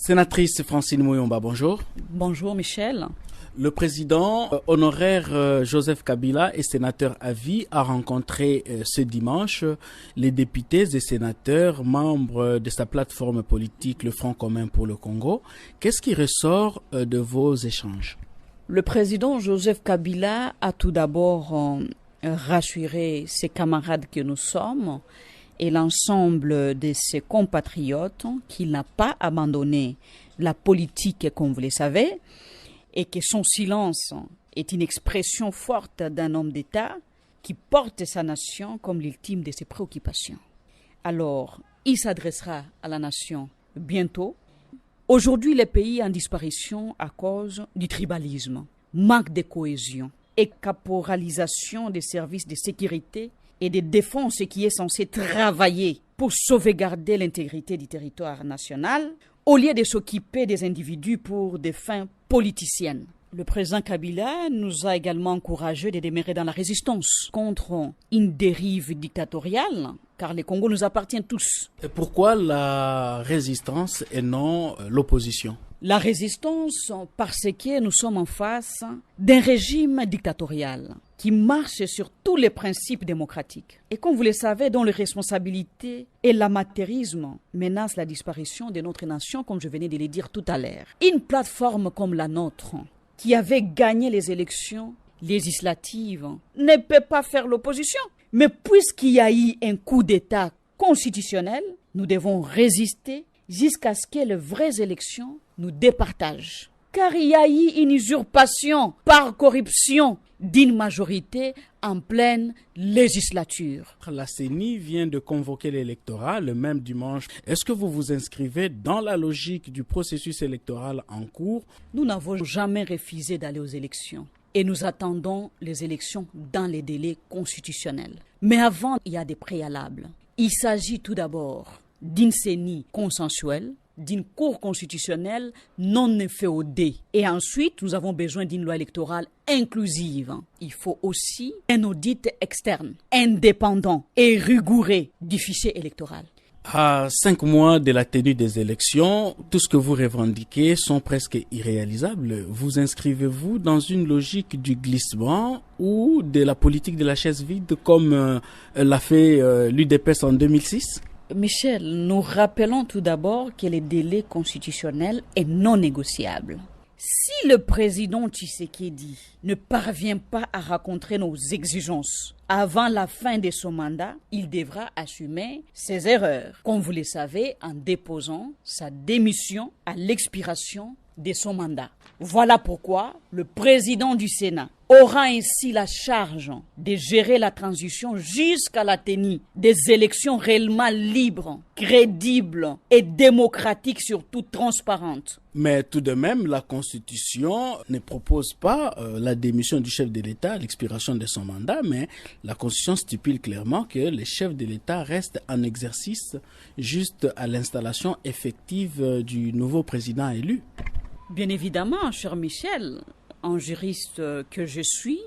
Sénatrice Francine Muyomba, bonjour. Bonjour Michel. Le président honoraire Joseph Kabila et sénateur à vie a rencontré ce dimanche les députés et sénateurs membres de sa plateforme politique Le Front commun pour le Congo. Qu'est-ce qui ressort de vos échanges? Le président Joseph Kabila a tout d'abord rassuré ses camarades que nous sommes et l'ensemble de ses compatriotes qu'il n'a pas abandonné la politique comme vous le savez, et que son silence est une expression forte d'un homme d'État qui porte sa nation comme l'ultime de ses préoccupations. Alors, il s'adressera à la nation bientôt. Aujourd'hui, le pays est en disparition à cause du tribalisme, manque de cohésion et caporalisation des services de sécurité et de défense qui est censé travailler pour sauvegarder l'intégrité du territoire national au lieu de s'occuper des individus pour des fins politiciennes. Le président Kabila nous a également encouragés de demeurer dans la résistance contre une dérive dictatoriale, car le Congo nous appartient tous. Et pourquoi la résistance et non l'opposition? La résistance parce que nous sommes en face d'un régime dictatorial qui marche sur tous les principes démocratiques. Et comme vous le savez, dont les responsabilités et l'amateurisme menacent la disparition de notre nation, comme je venais de le dire tout à l'heure. Une plateforme comme la nôtre, qui avait gagné les élections législatives, ne peut pas faire l'opposition. Mais puisqu'il y a eu un coup d'État constitutionnel, nous devons résister jusqu'à ce que les vraies élections nous départagent. Car il y a eu une usurpation par corruption d'une majorité en pleine législature. La CENI vient de convoquer l'électorat le même dimanche. Est-ce que vous vous inscrivez dans la logique du processus électoral en cours? Nous n'avons jamais refusé d'aller aux élections et nous attendons les élections dans les délais constitutionnels. Mais avant, il y a des préalables. Il s'agit tout d'abord d'une CENI consensuelle, d'une cour constitutionnelle non inféodée. Et ensuite, nous avons besoin d'une loi électorale inclusive. Il faut aussi un audit externe, indépendant et rigoureux du fichier électoral. À 5 mois de la tenue des élections, tout ce que vous revendiquez sont presque irréalisables. Vous inscrivez-vous dans une logique du glissement ou de la politique de la chaise vide comme l'a fait l'UDPS en 2006? Michel, nous rappelons tout d'abord que le délai constitutionnel est non négociable. Si le président Tshisekedi ne parvient pas à rencontrer nos exigences avant la fin de son mandat, il devra assumer ses erreurs, comme vous le savez, en déposant sa démission à l'expiration de son mandat. Voilà pourquoi le président du Sénat aura ainsi la charge de gérer la transition jusqu'à la tenue des élections réellement libres, crédibles et démocratiques, surtout transparentes. Mais tout de même, la Constitution ne propose pas la démission du chef de l'État à l'expiration de son mandat, mais la Constitution stipule clairement que le chef de l'État reste en exercice juste à l'installation effective du nouveau président élu. Bien évidemment, cher Michel, en juriste que je suis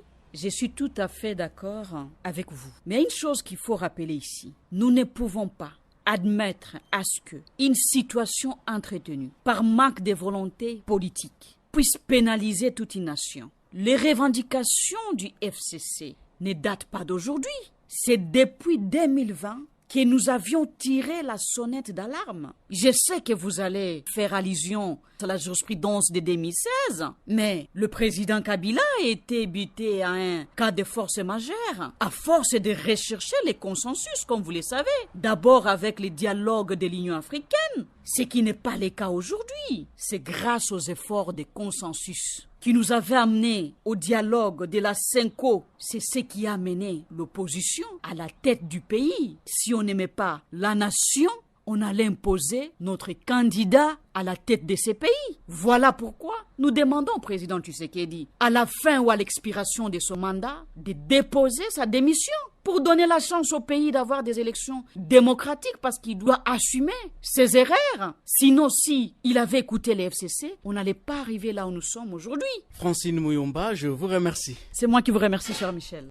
tout à fait d'accord avec vous. Mais une chose qu'il faut rappeler ici, nous ne pouvons pas admettre à ce qu'une situation entretenue par manque de volonté politique puisse pénaliser toute une nation. Les revendications du FCC ne datent pas d'aujourd'hui. C'est depuis 2020 que nous avions tiré la sonnette d'alarme. Je sais que vous allez faire allusion à la jurisprudence de 2016, mais le président Kabila a été buté à un cas de force majeure, à force de rechercher les consensus, comme vous le savez. D'abord avec les dialogues de l'Union africaine, ce qui n'est pas le cas aujourd'hui. C'est grâce aux efforts de consensus qui nous avait amené au dialogue de la CENCO. C'est ce qui a amené l'opposition à la tête du pays. Si on n'aimait pas la nation, on allait imposer notre candidat à la tête de ces pays. Voilà pourquoi nous demandons au président Tshisekedi, à la fin ou à l'expiration de son mandat, de déposer sa démission pour donner la chance au pays d'avoir des élections démocratiques, parce qu'il doit assumer ses erreurs. Sinon, si il avait écouté les FCC, on n'allait pas arriver là où nous sommes aujourd'hui. Francine Muyomba, je vous remercie. C'est moi qui vous remercie, cher Michel.